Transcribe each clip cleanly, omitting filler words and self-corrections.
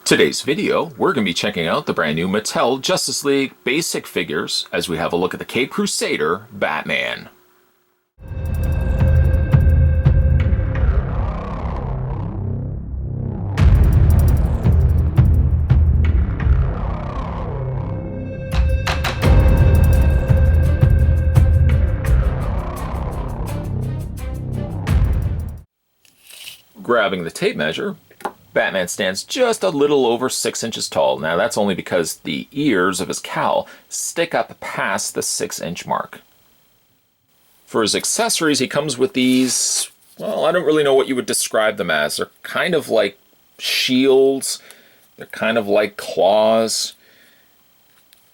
Today's video, we're going to be checking out the brand new Mattel Justice League basic figures as we have a look at the Caped Crusader Batman. Grabbing the tape measure, Batman stands just a little over 6 inches tall. Now that's only because the ears of his cowl stick up past the 6-inch mark. For his accessories, he comes with these, well, I don't really know what you would describe them as. They're kind of like shields. They're kind of like claws.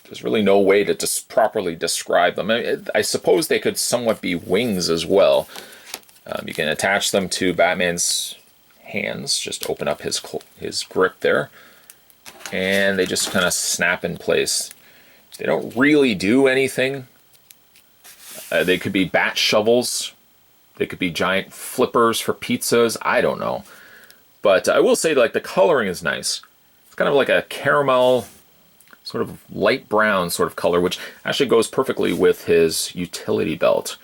There's really no way to just properly describe them. I suppose they could somewhat be wings as well. You can attach them to Batman's hands, just open up his grip there, and they just kind of snap in place. They don't really do anything. They could be bat shovels, they could be giant flippers for pizzas, I don't know. But I will say, like, the coloring is nice. It's kind of like a caramel, sort of light brown sort of color, which actually goes perfectly with his utility belt.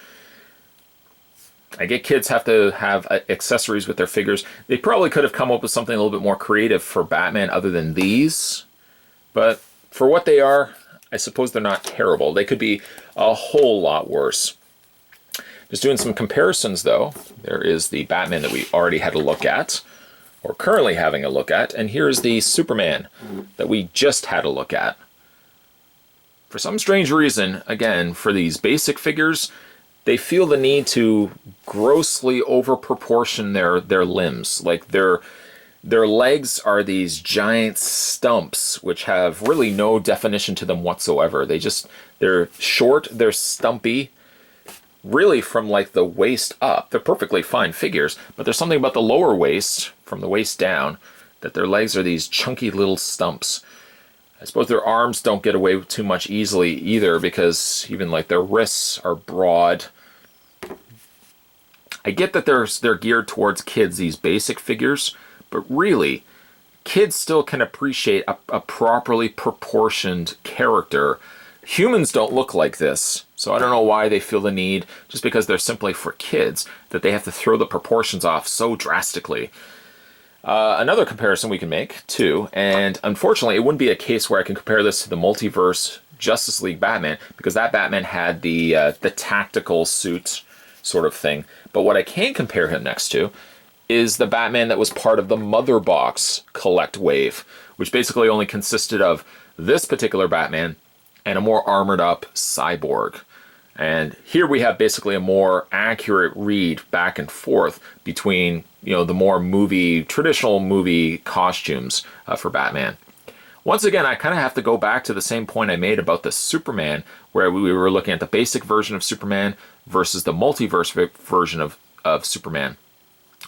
I get kids have to have accessories with their figures. They probably could have come up with something a little bit more creative for Batman other than these. But for what they are, I suppose they're not terrible. They could be a whole lot worse. Just doing some comparisons though. There is the Batman that we already had a look at, or currently having a look at. And here's the Superman that we just had a look at. For some strange reason, again, for these basic figures, they feel the need to grossly overproportion their limbs. Like their legs are these giant stumps which have really no definition to them whatsoever. They're short, they're stumpy, really from like the waist up. They're perfectly fine figures, but there's something about the lower waist, from the waist down, that their legs are these chunky little stumps. I suppose their arms don't get away too much easily either, because even like their wrists are broad. I get that they're geared towards kids, these basic figures, but really, kids still can appreciate a properly proportioned character. Humans don't look like this, so I don't know why they feel the need, just because they're simply for kids, that they have to throw the proportions off so drastically. Another comparison we can make, too, and unfortunately it wouldn't be a case where I can compare this to the Multiverse Justice League Batman, because that Batman had the tactical suit sort of thing. But what I can compare him next to is the Batman that was part of the Mother Box Collect Wave, which basically only consisted of this particular Batman and a more armored up Cyborg. And here we have basically a more accurate read back and forth between, the more traditional movie costumes for Batman. Once again, I kind of have to go back to the same point I made about the Superman, where we were looking at the basic version of Superman versus the multiverse version of Superman.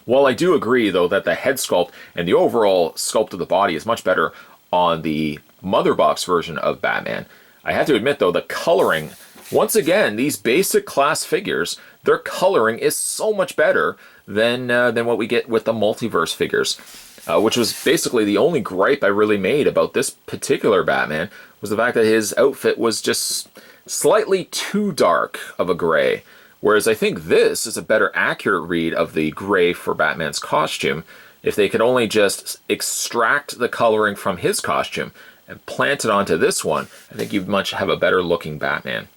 While I do agree, though, that the head sculpt and the overall sculpt of the body is much better on the Mother Box version of Batman, I have to admit, though, the coloring, once again, these basic class figures, their coloring is so much better than what we get with the multiverse figures. Which was basically the only gripe I really made about this particular Batman, was the fact that his outfit was just slightly too dark of a gray. Whereas I think this is a better accurate read of the gray for Batman's costume. If they could only just extract the coloring from his costume and plant it onto this one, I think you'd much have a better looking Batman.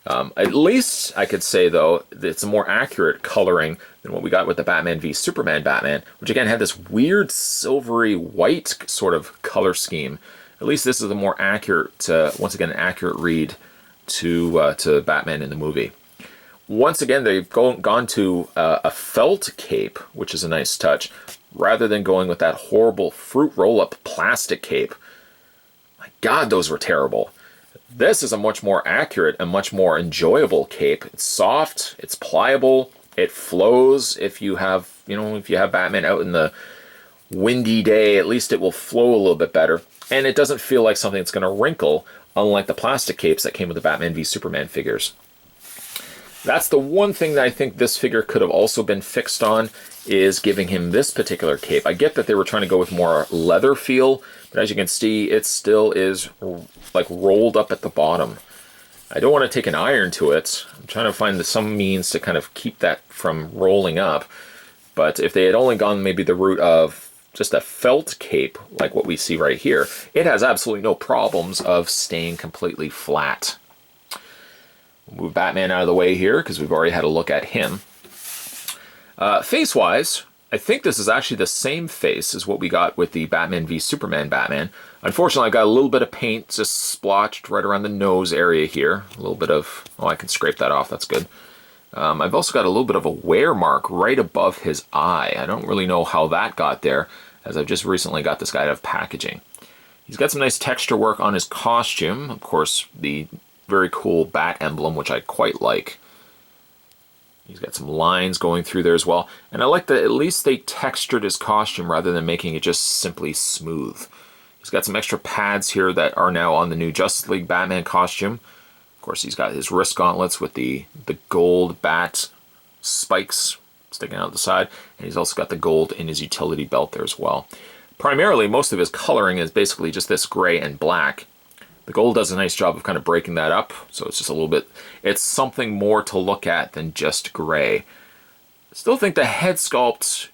At least I could say, though, that it's a more accurate coloring than what we got with the Batman v Superman Batman, which again had this weird silvery white sort of color scheme. At least this is a more accurate, once again, an accurate read to Batman in the movie. Once again, they've gone to a felt cape, which is a nice touch, rather than going with that horrible fruit roll-up plastic cape. My God, those were terrible. This is a much more accurate and much more enjoyable cape. It's soft, it's pliable, it flows. If you have Batman out in the windy day, at least it will flow a little bit better. And it doesn't feel like something that's going to wrinkle, unlike the plastic capes that came with the Batman v Superman figures. That's the one thing that I think this figure could have also been fixed on, is giving him this particular cape. I get that they were trying to go with more leather feel, but as you can see, it still is like rolled up at the bottom. I don't want to take an iron to it. I'm trying to find some means to kind of keep that from rolling up. But if they had only gone maybe the route of just a felt cape, like what we see right here, it has absolutely no problems of staying completely flat. We'll move Batman out of the way here because we've already had a look at him. Face-wise, I think this is actually the same face as what we got with the Batman v Superman Batman. Unfortunately, I've got a little bit of paint just splotched right around the nose area here. A little bit of, oh, I can scrape that off, that's good. I've also got a little bit of a wear mark right above his eye. I don't really know how that got there, as I've just recently got this guy out of packaging. He's got some nice texture work on his costume. Of course, the very cool bat emblem, which I quite like. He's got some lines going through there as well. And I like that at least they textured his costume rather than making it just simply smooth. He's got some extra pads here that are now on the new Justice League Batman costume. Of course, he's got his wrist gauntlets with the gold bat spikes sticking out the side. And he's also got the gold in his utility belt there as well. Primarily, most of his coloring is basically just this gray and black. The gold does a nice job of kind of breaking that up, so it's just a little bit, it's something more to look at than just gray. Still think the head sculpt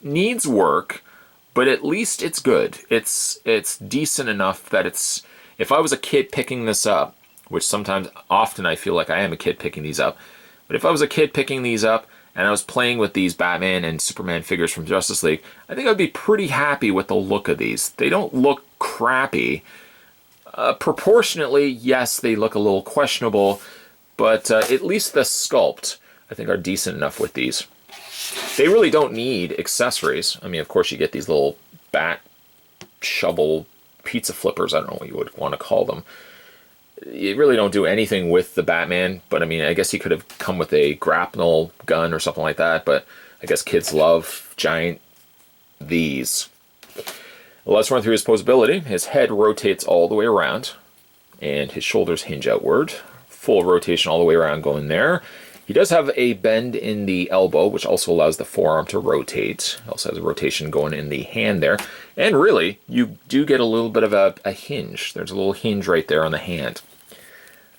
needs work, but at least it's good. It's decent enough that it's, if I was a kid picking this up, which often I feel like I am a kid picking these up, but if I was a kid picking these up and I was playing with these Batman and Superman figures from Justice League, I think I'd be pretty happy with the look of these. They don't look crappy. Proportionately, yes, they look a little questionable, but at least the sculpt, I think, are decent enough with these. They really don't need accessories. I mean, of course, you get these little bat shovel pizza flippers, I don't know what you would want to call them. You really don't do anything with the Batman, but I mean, I guess he could have come with a grapnel gun or something like that, but I guess kids love giant these. Well, let's run through his posability. His head rotates all the way around, and his shoulders hinge outward. Full rotation all the way around going there. He does have a bend in the elbow, which also allows the forearm to rotate. He also has a rotation going in the hand there. And really, you do get a little bit of a hinge. There's a little hinge right there on the hand.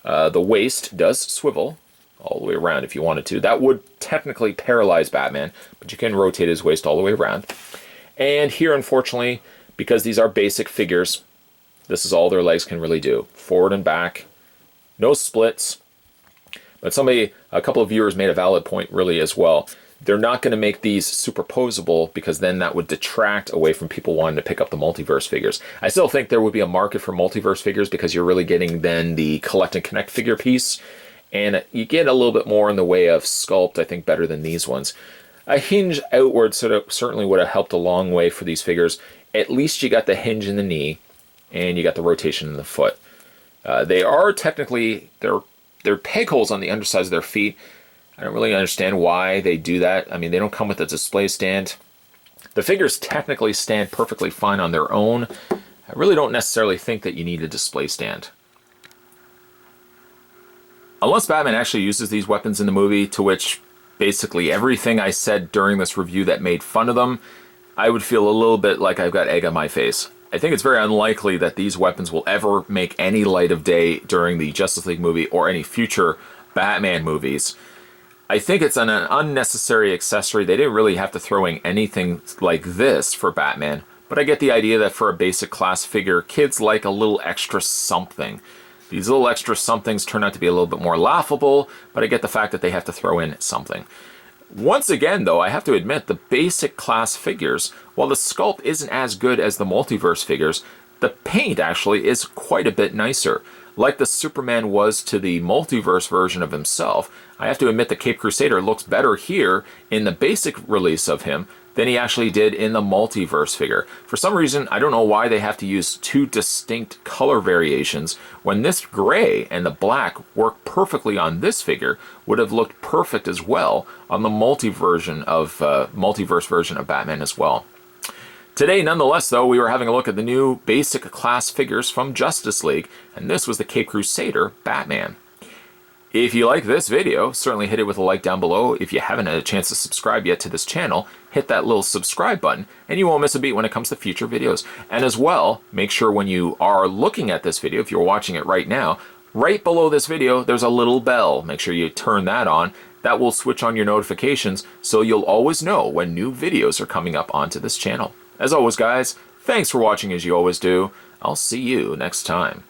The waist does swivel all the way around if you wanted to. That would technically paralyze Batman, but you can rotate his waist all the way around. And here, unfortunately, because these are basic figures, this is all their legs can really do. Forward and back, no splits. But a couple of viewers made a valid point really as well. They're not going to make these superposable because then that would detract away from people wanting to pick up the multiverse figures. I still think there would be a market for multiverse figures because you're really getting then the collect and connect figure piece. And you get a little bit more in the way of sculpt, I think, better than these ones. A hinge outward certainly would have helped a long way for these figures. At least you got the hinge in the knee, and you got the rotation in the foot. They are technically, they're peg holes on the undersides of their feet. I don't really understand why they do that. I mean, they don't come with a display stand. The figures technically stand perfectly fine on their own. I really don't necessarily think that you need a display stand. Unless Batman actually uses these weapons in the movie, to which basically everything I said during this review that made fun of them, I would feel a little bit like I've got egg on my face. I think it's very unlikely that these weapons will ever make any light of day during the Justice League movie or any future Batman movies. I think it's an unnecessary accessory. They didn't really have to throw in anything like this for Batman, but I get the idea that for a basic class figure, kids like a little extra something. These little extra somethings turn out to be a little bit more laughable, but I get the fact that they have to throw in something. Once again, though, I have to admit, the basic class figures, while the sculpt isn't as good as the multiverse figures, the paint actually is quite a bit nicer. Like the Superman was to the multiverse version of himself, I have to admit the Caped Crusader looks better here in the basic release of him than he actually did in the multiverse figure. For some reason, I don't know why they have to use two distinct color variations when this gray and the black work perfectly on this figure, would have looked perfect as well on the multiverse version of Batman as well. Today, nonetheless, though, we were having a look at the new basic class figures from Justice League, and this was the Caped Crusader Batman. If you like this video, certainly hit it with a like down below. If you haven't had a chance to subscribe yet to this channel, hit that little subscribe button and you won't miss a beat when it comes to future videos. And as well, make sure when you are looking at this video, if you're watching it right now, right below this video, there's a little bell. Make sure you turn that on. That will switch on your notifications so you'll always know when new videos are coming up onto this channel. As always, guys, thanks for watching as you always do. I'll see you next time.